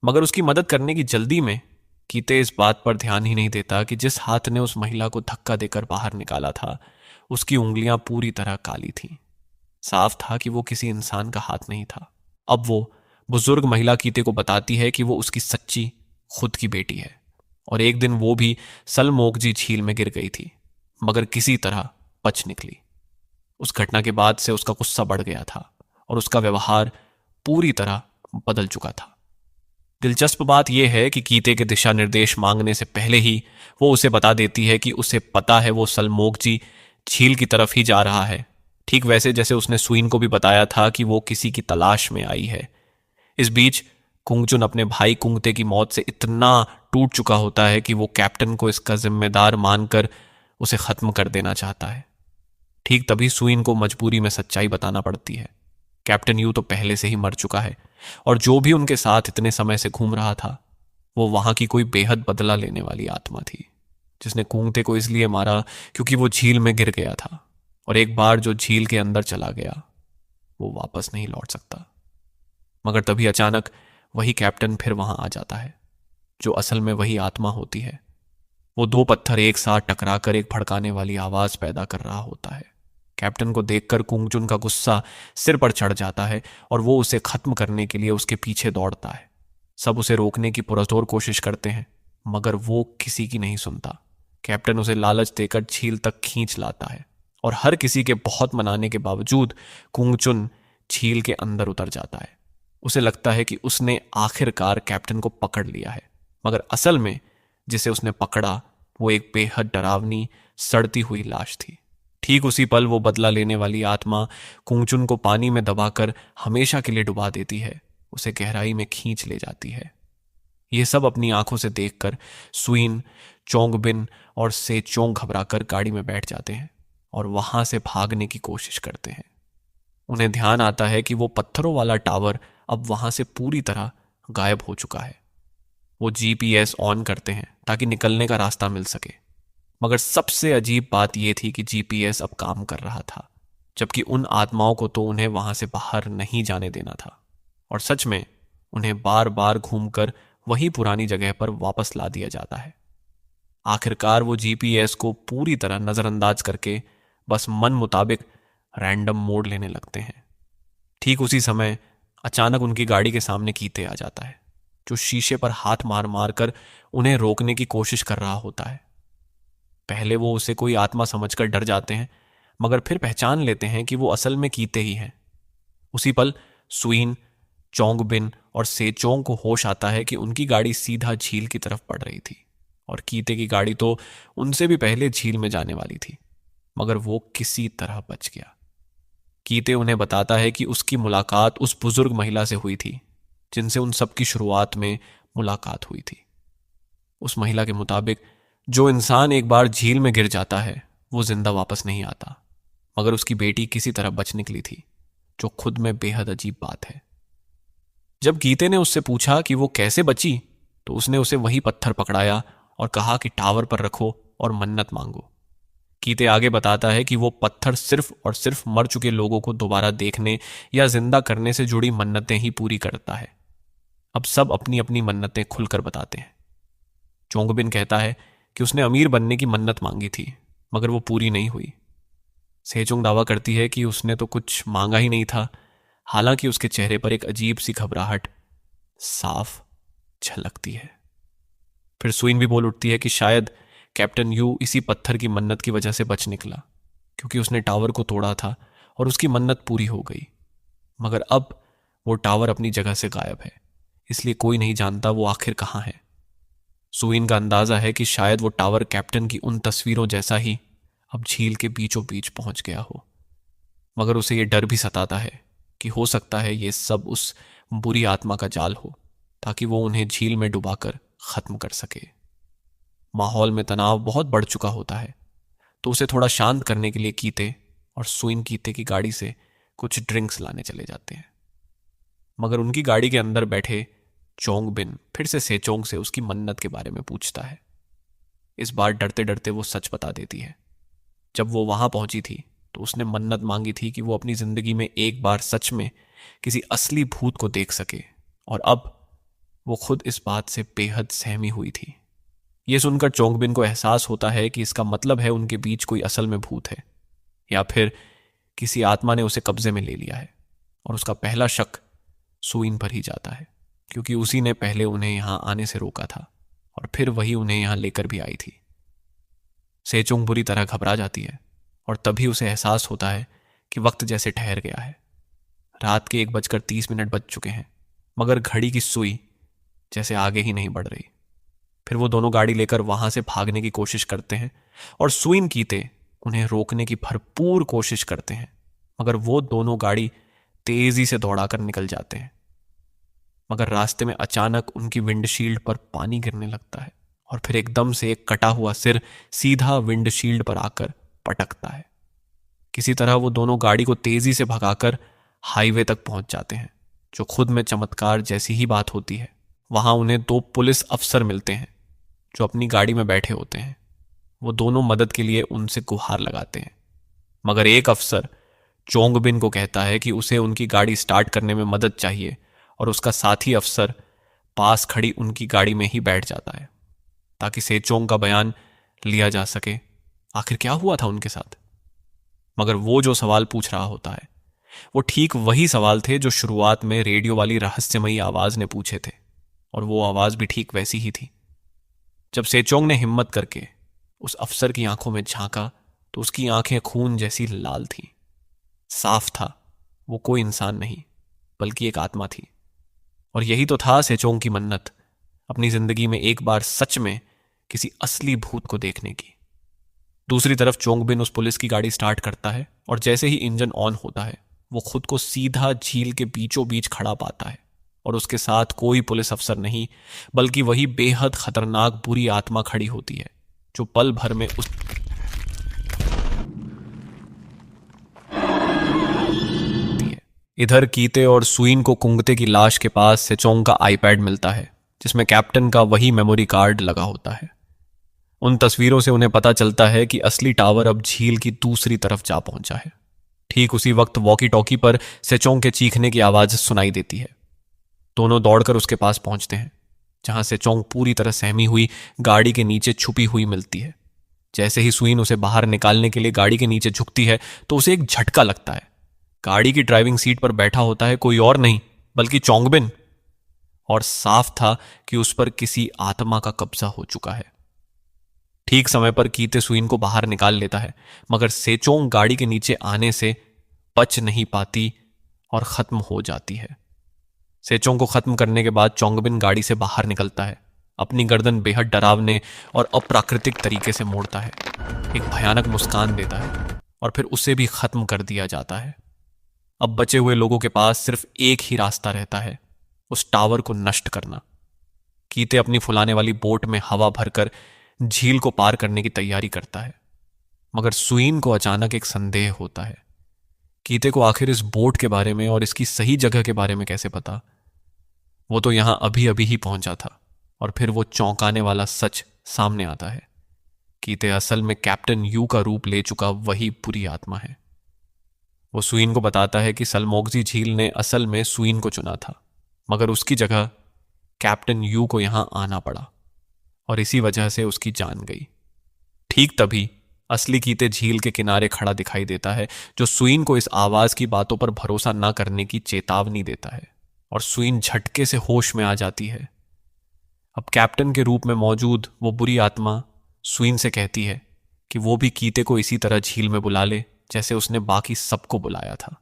मगर उसकी मदद करने की जल्दी में कीते इस बात पर ध्यान ही नहीं देता कि जिस हाथ ने उस महिला को धक्का देकर बाहर निकाला था, उसकी उंगलियां पूरी तरह काली थीं। साफ था कि वो किसी इंसान का हाथ नहीं था। अब वो बुजुर्ग महिला कीते को बताती है कि वो उसकी सच्ची खुद की बेटी है और एक दिन वो भी सलमोगजी झील में गिर गई थी, मगर किसी तरह बच निकली। उस घटना के बाद से उसका गुस्सा बढ़ गया था और उसका व्यवहार पूरी तरह बदल चुका था। दिलचस्प बात यह है कि कीते के दिशा निर्देश मांगने से पहले ही वो उसे बता देती है कि उसे पता है वो सलमोगजी झील की तरफ ही जा रहा है, ठीक वैसे जैसे उसने सुइन को भी बताया था कि वो किसी की तलाश में आई है। इस बीच कुंगचुन अपने भाई कुंगते की मौत से इतना टूट चुका होता है कि वो कैप्टन को इसका जिम्मेदार मानकर उसे खत्म कर देना चाहता है। ठीक तभी सुइन को मजबूरी में सच्चाई बताना पड़ती है। कैप्टन यू तो पहले से ही मर चुका है और जो भी उनके साथ इतने समय से घूम रहा था वो वहां की कोई बेहद बदला लेने वाली आत्मा थी, जिसने कुंगते को इसलिए मारा क्योंकि वो झील में गिर गया था और एक बार जो झील के अंदर चला गया वो वापस नहीं लौट सकता। मगर तभी अचानक वही कैप्टन फिर वहां आ जाता है, जो असल में वही आत्मा होती है। वो दो पत्थर एक साथ टकराकर एक भड़काने वाली आवाज पैदा कर रहा होता है। कैप्टन को देखकर कुंगचुन का गुस्सा सिर पर चढ़ जाता है और वो उसे खत्म करने के लिए उसके पीछे दौड़ता है। सब उसे रोकने की पुरजोर कोशिश करते हैं, मगर वो किसी की नहीं सुनता। कैप्टन उसे लालच देकर झील तक खींच लाता है और हर किसी के बहुत मनाने के बावजूद कुंगचुन झील के अंदर उतर जाता है। उसे लगता है कि उसने आखिरकार कैप्टन को पकड़ लिया है, मगर असल में जिसे उसने पकड़ा वो एक बेहद डरावनी सड़ती हुई लाश थी। ठीक उसी पल वो बदला लेने वाली आत्मा कुंगचुन को पानी में दबाकर हमेशा के लिए डुबा देती है, उसे गहराई में खींच ले जाती है। ये सब अपनी आंखों से देखकर सुइन, चोंगबिन और सेचोंग घबराकर गाड़ी में बैठ जाते हैं और वहां से भागने की कोशिश करते हैं। उन्हें ध्यान आता है कि वो पत्थरों वाला टावर अब वहां से पूरी तरह गायब हो चुका है। वो जीपीएस ऑन करते हैं ताकि निकलने का रास्ता मिल सके, मगर सबसे अजीब बात यह थी कि जीपीएस अब काम कर रहा था, जबकि उन आत्माओं को तो उन्हें वहां से बाहर नहीं जाने देना था और सच में उन्हें बार बार घूमकर वही पुरानी जगह पर वापस ला दिया जाता है। आखिरकार वो जीपीएस को पूरी तरह नजरअंदाज करके बस मन मुताबिक रैंडम मोड लेने लगते हैं। ठीक उसी समय अचानक उनकी गाड़ी के सामने कीते आ जाता है, जो शीशे पर हाथ मार मार कर उन्हें रोकने की कोशिश कर रहा होता है। पहले वो उसे कोई आत्मा समझकर डर जाते हैं, मगर फिर पहचान लेते हैं कि वो असल में कीते ही हैं। उसी पल सुइन, चोंगबिन और सेचोंग को होश आता है कि उनकी गाड़ी सीधा झील की तरफ बढ़ रही थी और कीते की गाड़ी तो उनसे भी पहले झील में जाने वाली थी, मगर वो किसी तरह बच गया। कीते उन्हें बताता है कि उसकी मुलाकात उस बुजुर्ग महिला से हुई थी जिनसे उन सबकी शुरुआत में मुलाकात हुई थी। उस महिला के मुताबिक जो इंसान एक बार झील में गिर जाता है वो जिंदा वापस नहीं आता, मगर उसकी बेटी किसी तरह बच निकली थी, जो खुद में बेहद अजीब बात है। जब गीते ने उससे पूछा कि वो कैसे बची, तो उसने उसे वही पत्थर पकड़ाया और कहा कि टावर पर रखो और मन्नत मांगो। कीते आगे बताता है कि वो पत्थर सिर्फ और सिर्फ मर चुके लोगों को दोबारा देखने या जिंदा करने से जुड़ी मन्नतें ही पूरी करता है। अब सब अपनी अपनी मन्नतें खुलकर बताते हैं। चोंगबिन कहता है कि उसने अमीर बनने की मन्नत मांगी थी, मगर वो पूरी नहीं हुई। सेचुंग दावा करती है कि उसने तो कुछ मांगा ही नहीं था, हालांकि उसके चेहरे पर एक अजीब सी घबराहट साफ झलकती है। फिर सुइन भी बोल उठती है कि शायद कैप्टन यू इसी पत्थर की मन्नत की वजह से बच निकला, क्योंकि उसने टावर को तोड़ा था और उसकी मन्नत पूरी हो गई। मगर अब वो टावर अपनी जगह से गायब है, इसलिए कोई नहीं जानता वो आखिर कहाँ है। सुइन का अंदाजा है कि शायद वो टावर कैप्टन की उन तस्वीरों जैसा ही अब झील के बीचों बीच पहुंच गया हो। मगर उसे ये डर भी सताता है कि हो सकता है ये सब उस बुरी आत्मा का जाल हो, ताकि वो उन्हें झील में डुबाकर खत्म कर सके। माहौल में तनाव बहुत बढ़ चुका होता है, तो उसे थोड़ा शांत करने के लिए कीते और सुइन कीते की गाड़ी से कुछ ड्रिंक्स लाने चले जाते हैं। मगर उनकी गाड़ी के अंदर बैठे चोंग बिन फिर से सेचोंग से उसकी मन्नत के बारे में पूछता है। इस बार डरते डरते वो सच बता देती है। जब वो वहां पहुंची थी तो उसने मन्नत मांगी थी कि वो अपनी जिंदगी में एक बार सच में किसी असली भूत को देख सके, और अब वो खुद इस बात से बेहद सहमी हुई थी। यह सुनकर चोंगबिन को एहसास होता है कि इसका मतलब है उनके बीच कोई असल में भूत है, या फिर किसी आत्मा ने उसे कब्जे में ले लिया है। और उसका पहला शक सुइन पर ही जाता है, क्योंकि उसी ने पहले उन्हें यहां आने से रोका था और फिर वही उन्हें यहां लेकर भी आई थी। सेचुंग बुरी तरह घबरा जाती है और तभी उसे एहसास होता है कि वक्त जैसे ठहर गया है। रात के 1:30 बज चुके हैं, मगर घड़ी की सुई जैसे आगे ही नहीं बढ़ रही। फिर वो दोनों गाड़ी लेकर वहां से भागने की कोशिश करते हैं और सुइन कीते उन्हें रोकने की भरपूर कोशिश करते हैं, मगर वो दोनों गाड़ी तेजी से दौड़ाकर निकल जाते हैं। मगर रास्ते में अचानक उनकी विंडशील्ड पर पानी गिरने लगता है और फिर एकदम से एक कटा हुआ सिर सीधा विंडशील्ड पर आकर पटकता है। किसी तरह वो दोनों गाड़ी को तेजी से भगाकर हाईवे तक पहुंच जाते हैं, जो खुद में चमत्कार जैसी ही बात होती है। वहां उन्हें 2 पुलिस अफसर मिलते हैं जो अपनी गाड़ी में बैठे होते हैं। वो दोनों मदद के लिए उनसे गुहार लगाते हैं, मगर एक अफसर चोंगबिन को कहता है कि उसे उनकी गाड़ी स्टार्ट करने में मदद चाहिए, और उसका साथी अफसर पास खड़ी उनकी गाड़ी में ही बैठ जाता है ताकि सेचोंग का बयान लिया जा सके आखिर क्या हुआ था उनके साथ। मगर वो जो सवाल पूछ रहा होता है वो ठीक वही सवाल थे जो शुरुआत में रेडियो वाली रहस्यमयी आवाज ने पूछे थे, और वो आवाज भी ठीक वैसी ही थी। जब सेचोंग ने हिम्मत करके उस अफसर की आंखों में झांका तो उसकी आंखें खून जैसी लाल थीं। साफ था वो कोई इंसान नहीं बल्कि एक आत्मा थी, और यही तो था सेचोंग की मन्नत, अपनी जिंदगी में एक बार सच में किसी असली भूत को देखने की। दूसरी तरफ चोंगबिन उस पुलिस की गाड़ी स्टार्ट करता है, और जैसे ही इंजन ऑन होता है वो खुद को सीधा झील के बीचों बीच खड़ा पाता है, और उसके साथ कोई पुलिस अफसर नहीं बल्कि वही बेहद खतरनाक बुरी आत्मा खड़ी होती है जो पल भर में उस इधर कीते और सुइन को कुंगते की लाश के पास सेचोंग का आईपैड मिलता है, जिसमें कैप्टन का वही मेमोरी कार्ड लगा होता है। उन तस्वीरों से उन्हें पता चलता है कि असली टावर अब झील की दूसरी तरफ जा पहुंचा है। ठीक उसी वक्त वॉकी टॉकी पर सेचोंग के चीखने की आवाज सुनाई देती है। दोनों दौड़कर उसके पास पहुंचते हैं, जहां सेचोंग पूरी तरह सहमी हुई गाड़ी के नीचे छुपी हुई मिलती है। जैसे ही सुइन उसे बाहर निकालने के लिए गाड़ी के नीचे झुकती है तो उसे एक झटका लगता है। गाड़ी की ड्राइविंग सीट पर बैठा होता है कोई और नहीं बल्कि चोंगबिन, और साफ था कि उस पर किसी आत्मा का कब्जा हो चुका है। ठीक समय पर कीते सुइन को बाहर निकाल लेता है, मगर सेचोंग गाड़ी के नीचे आने से बच नहीं पाती और खत्म हो जाती है। सेचोंग को खत्म करने के बाद चोंगबिन गाड़ी से बाहर निकलता है, अपनी गर्दन बेहद डरावने और अप्राकृतिक तरीके से मोड़ता है, एक भयानक मुस्कान देता है, और फिर उसे भी खत्म कर दिया जाता है। अब बचे हुए लोगों के पास सिर्फ एक ही रास्ता रहता है, उस टावर को नष्ट करना। कीते अपनी फुलाने वाली बोट में हवा भरकर झील को पार करने की तैयारी करता है, मगर सुइन को अचानक एक संदेह होता है। कीते को आखिर इस बोट के बारे में और इसकी सही जगह के बारे में कैसे पता? वो तो यहां अभी अभी ही पहुंचा था, और फिर वो चौंकाने वाला सच सामने आता है। कीते असल में कैप्टन यू का रूप ले चुका वही बुरी आत्मा है। वो सुइन को बताता है कि सलमोगजी झील ने असल में सुइन को चुना था, मगर उसकी जगह कैप्टन यू को यहां आना पड़ा, और इसी वजह से उसकी जान गई। ठीक तभी असली कीते झील के किनारे खड़ा दिखाई देता है, जो सुइन को इस आवाज की बातों पर भरोसा न करने की चेतावनी देता है, और सुइन झटके से होश में आ जाती है। अब कैप्टन के रूप में मौजूद वो बुरी आत्मा सुइन से कहती है कि वो भी कीते को इसी तरह झील में बुला ले जैसे उसने बाकी सबको बुलाया था।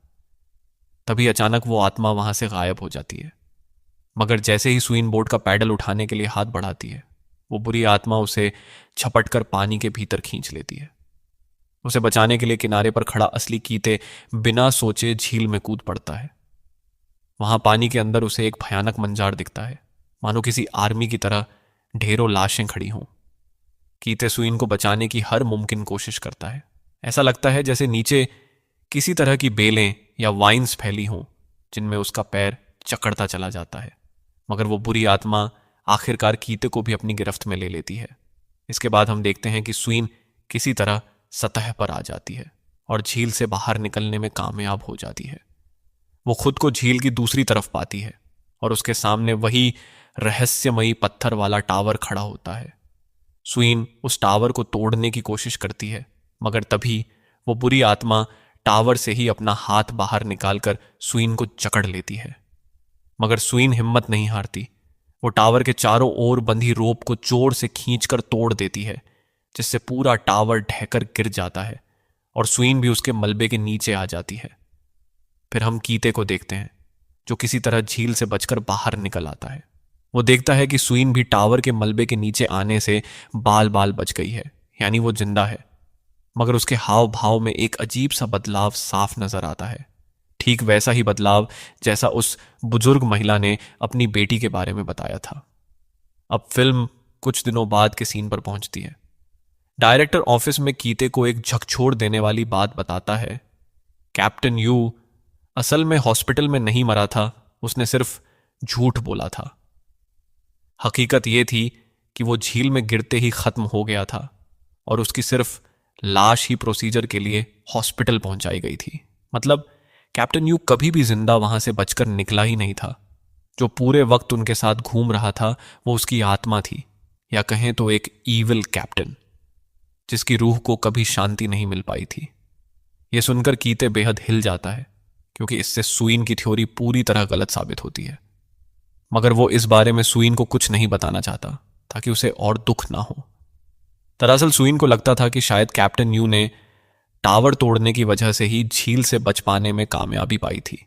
तभी अचानक वो आत्मा वहां से गायब हो जाती है, मगर जैसे ही सुइन बोट का पैडल उठाने के लिए हाथ बढ़ाती है, वो बुरी आत्मा उसे झपटकर पानी के भीतर खींच लेती है। उसे बचाने के लिए किनारे पर खड़ा असली कीते बिना सोचे झील में कूद पड़ता है। वहां पानी के अंदर उसे एक भयानक मंजार दिखता है, मानो किसी आर्मी की तरह ढेरों लाशें खड़ी हों। कीते सुइन को बचाने की हर मुमकिन कोशिश करता है। ऐसा लगता है जैसे नीचे किसी तरह की बेलें या वाइन्स फैली हों जिनमें उसका पैर चकड़ता चला जाता है, मगर वो बुरी आत्मा आखिरकार कीते को भी अपनी गिरफ्त में ले लेती है। इसके बाद हम देखते हैं कि सुइन किसी तरह सतह पर आ जाती है और झील से बाहर निकलने में कामयाब हो जाती है। वो खुद को झील की दूसरी तरफ पाती है और उसके सामने वही रहस्यमयी पत्थर वाला टावर खड़ा होता है। सुइन उस टावर को तोड़ने की कोशिश करती है, मगर तभी वो बुरी आत्मा टावर से ही अपना हाथ बाहर निकालकर सुइन को जकड़ लेती है। मगर सुइन हिम्मत नहीं हारती। वो टावर के चारों ओर बंधी रोप को जोर से खींचकर तोड़ देती है, जिससे पूरा टावर ढहकर गिर जाता है और सुइन भी उसके मलबे के नीचे आ जाती है। फिर हम कीते को देखते हैं, जो किसी तरह झील से बचकर बाहर निकल आता है। वो देखता है कि सुइन भी टावर के मलबे के नीचे आने से बाल बाल बच गई है, यानी वो जिंदा है। मगर उसके हाव भाव में एक अजीब सा बदलाव साफ नजर आता है, ठीक वैसा ही बदलाव जैसा उस बुजुर्ग महिला ने अपनी बेटी के बारे में बताया था। अब फिल्म कुछ दिनों बाद के सीन पर पहुंचती है। डायरेक्टर ऑफिस में कीते को एक झकझोर देने वाली बात बताता है। कैप्टन यू असल में हॉस्पिटल में नहीं मरा था, उसने सिर्फ झूठ बोला था। हकीकत यह थी कि वो झील में गिरते ही खत्म हो गया था और उसकी सिर्फ लाश ही प्रोसीजर के लिए हॉस्पिटल पहुंचाई गई थी। मतलब कैप्टन यू कभी भी जिंदा वहां से बचकर निकला ही नहीं था। जो पूरे वक्त उनके साथ घूम रहा था वो उसकी आत्मा थी, या कहें तो एक ईविल कैप्टन, जिसकी रूह को कभी शांति नहीं मिल पाई थी। यह सुनकर कीते बेहद हिल जाता है, क्योंकि इससे सुइन की थ्योरी पूरी तरह गलत साबित होती है। मगर वो इस बारे में सुइन को कुछ नहीं बताना चाहता, ताकि उसे और दुख ना हो। दरअसल सुइन को लगता था कि शायद कैप्टन यू ने टावर तोड़ने की वजह से ही झील से बच पाने में कामयाबी पाई थी,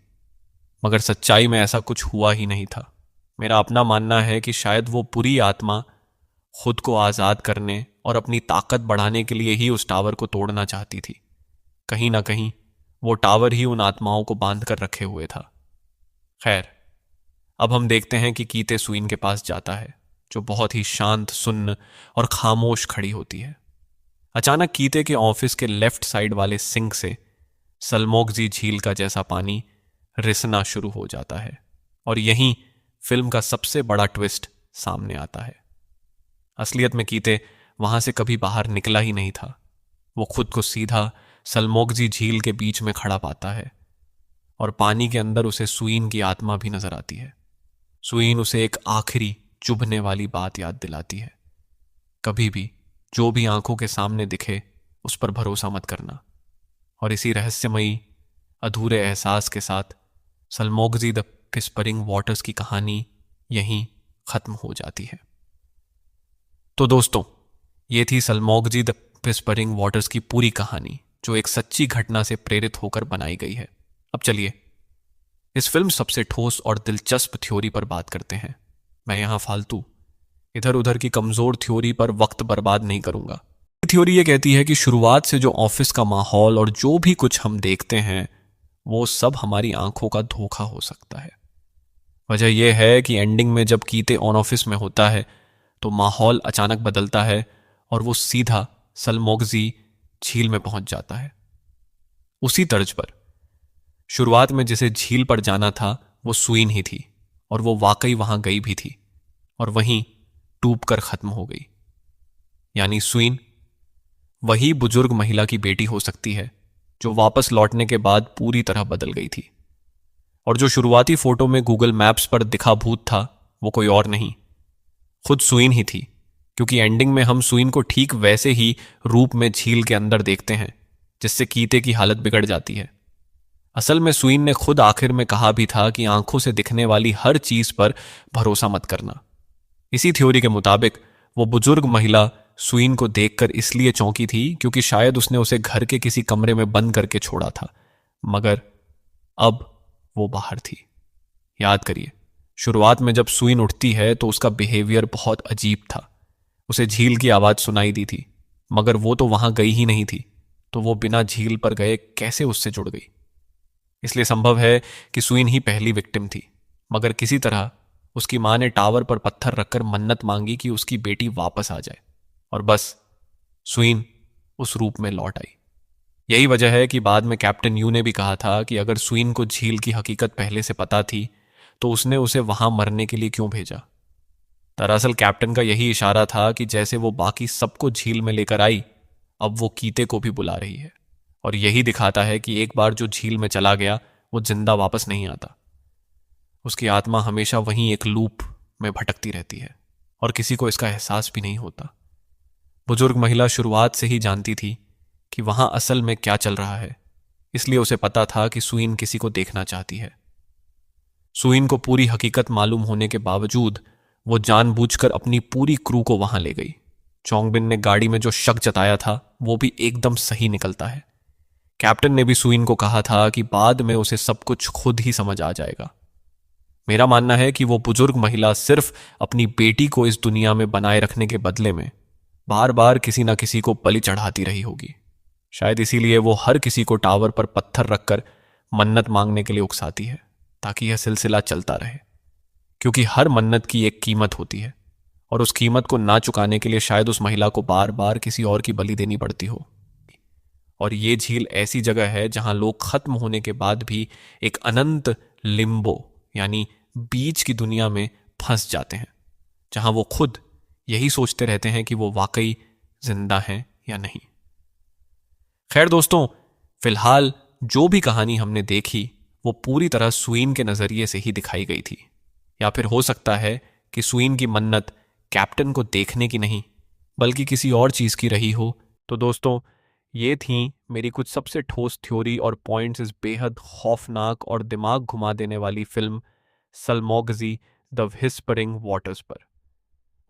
मगर सच्चाई में ऐसा कुछ हुआ ही नहीं था। मेरा अपना मानना है कि शायद वो बुरी आत्मा खुद को आजाद करने और अपनी ताकत बढ़ाने के लिए ही उस टावर को तोड़ना चाहती थी। कहीं ना कहीं वो टावर ही उन आत्माओं को बांध कर रखे हुए था। खैर, अब हम देखते हैं कि कीते सुइन के पास जाता है, जो बहुत ही शांत, सुन्न और खामोश खड़ी होती है। अचानक कीते के ऑफिस के लेफ्ट साइड वाले सिंक से सलमोगजी झील का जैसा पानी रिसना शुरू हो जाता है, और यहीं फिल्म का सबसे बड़ा ट्विस्ट सामने आता है। असलियत में कीते वहां से कभी बाहर निकला ही नहीं था। वो खुद को सीधा सलमोगजी झील के बीच में खड़ा पाता है, और पानी के अंदर उसे सुइन की आत्मा भी नजर आती है। सुइन उसे एक आखिरी चुभने वाली बात याद दिलाती है, कभी भी जो भी आंखों के सामने दिखे उस पर भरोसा मत करना। और इसी रहस्यमयी अधूरे एहसास के साथ सलमोगजी द विस्परिंग वाटर्स की कहानी यहीं खत्म हो जाती है। तो दोस्तों, ये थी सलमोगजी द विस्परिंग वाटर्स की पूरी कहानी, जो एक सच्ची घटना से प्रेरित होकर बनाई गई है। अब चलिए इस फिल्म सबसे ठोस और दिलचस्प थ्योरी पर बात करते हैं। मैं यहां फालतू इधर उधर की कमजोर थ्योरी पर वक्त बर्बाद नहीं करूंगा। थ्योरी ये कहती है कि शुरुआत से जो ऑफिस का माहौल और जो भी कुछ हम देखते हैं वो सब हमारी आंखों का धोखा हो सकता है। वजह यह है कि एंडिंग में जब कीते ऑन ऑफिस में होता है तो माहौल अचानक बदलता है और वो सीधा सलमोगजी झील में पहुंच जाता है। उसी तर्ज पर शुरुआत में जिसे झील पर जाना था वो सुइन ही थी, और वो वाकई वहां गई भी थी और वहीं डूब कर खत्म हो गई। यानी सुइन वही बुजुर्ग महिला की बेटी हो सकती है जो वापस लौटने के बाद पूरी तरह बदल गई थी। और जो शुरुआती फोटो में गूगल मैप्स पर दिखा भूत था वो कोई और नहीं, खुद सुइन ही थी, क्योंकि एंडिंग में हम सुइन को ठीक वैसे ही रूप में झील के अंदर देखते हैं जिससे कीते की हालत बिगड़ जाती है। असल में सुइन ने खुद आखिर में कहा भी था कि आंखों से दिखने वाली हर चीज पर भरोसा मत करना। इसी थ्योरी के मुताबिक वो बुजुर्ग महिला सुइन को देखकर इसलिए चौंकी थी क्योंकि शायद उसने उसे घर के किसी कमरे में बंद करके छोड़ा था, मगर अब वो बाहर थी। याद करिए, शुरुआत में जब सुइन उठती है तो उसका बिहेवियर बहुत अजीब था। उसे झील की आवाज सुनाई दी थी, मगर वो तो वहां गई ही नहीं थी, तो वो बिना झील पर गए कैसे उससे जुड़ गई? इसलिए संभव है कि सुइन ही पहली विक्टिम थी, मगर किसी तरह उसकी मां ने टावर पर पत्थर रखकर मन्नत मांगी कि उसकी बेटी वापस आ जाए, और बस सुइन उस रूप में लौट आई। यही वजह है कि बाद में कैप्टन यू ने भी कहा था कि अगर सुइन को झील की हकीकत पहले से पता थी तो उसने उसे वहां मरने के लिए क्यों भेजा। दरअसल कैप्टन का यही इशारा था कि जैसे वो बाकी सबको झील में लेकर आई, अब वो कीते को भी बुला रही है, और यही दिखाता है कि एक बार जो झील में चला गया वो जिंदा वापस नहीं आता। उसकी आत्मा हमेशा वहीं एक लूप में भटकती रहती है और किसी को इसका एहसास भी नहीं होता। बुजुर्ग महिला शुरुआत से ही जानती थी कि वहां असल में क्या चल रहा है, इसलिए उसे पता था कि सुइन किसी को देखना चाहती है। सुइन को पूरी हकीकत मालूम होने के बावजूद वो जानबूझकर अपनी पूरी क्रू को वहां ले गई। चोंगबिन ने गाड़ी में जो शक जताया था वो भी एकदम सही निकलता है। कैप्टन ने भी सुइन को कहा था कि बाद में उसे सब कुछ खुद ही समझ आ जाएगा। मेरा मानना है कि वो बुजुर्ग महिला सिर्फ अपनी बेटी को इस दुनिया में बनाए रखने के बदले में बार बार किसी ना किसी को बलि चढ़ाती रही होगी। शायद इसीलिए वो हर किसी को टावर पर पत्थर रखकर मन्नत मांगने के लिए उकसाती है, ताकि यह सिलसिला चलता रहे। क्योंकि हर मन्नत की एक कीमत होती है, और उस कीमत को ना चुकाने के लिए शायद उस महिला को बार बार किसी और की बलि देनी पड़ती हो। और ये झील ऐसी जगह है जहां लोग खत्म होने के बाद भी एक अनंत लिम्बो यानी बीच की दुनिया में फंस जाते हैं, जहां वो खुद यही सोचते रहते हैं कि वो वाकई जिंदा हैं या नहीं। खैर दोस्तों, फिलहाल जो भी कहानी हमने देखी वो पूरी तरह सुइन के नजरिए से ही दिखाई गई थी, या फिर हो सकता है कि सुइन की मन्नत कैप्टन को देखने की नहीं बल्कि किसी और चीज की रही हो। तो दोस्तों, ये थी मेरी कुछ सबसे ठोस थ्योरी और पॉइंट्स इस बेहद खौफनाक और दिमाग घुमा देने वाली फिल्म सल्मोगजी द व्हिस्परिंग वाटर्स पर।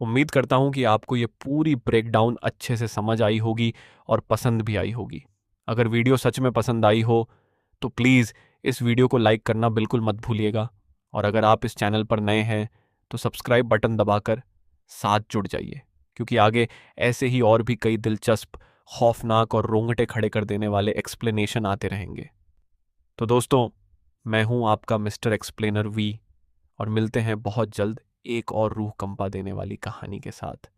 उम्मीद करता हूं कि आपको ये पूरी ब्रेकडाउन अच्छे से समझ आई होगी और पसंद भी आई होगी। अगर वीडियो सच में पसंद आई हो तो प्लीज़ इस वीडियो को लाइक करना बिल्कुल मत भूलिएगा, और अगर आप इस चैनल पर नए हैं तो सब्सक्राइब बटन दबाकर साथ जुड़ जाइए, क्योंकि आगे ऐसे ही और भी कई दिलचस्प, खौफनाक और रोंगटे खड़े कर देने वाले एक्सप्लेनेशन आते रहेंगे। तो दोस्तों, मैं हूं आपका मिस्टर एक्सप्लेनर वी, और मिलते हैं बहुत जल्द एक और रूह कंपा देने वाली कहानी के साथ।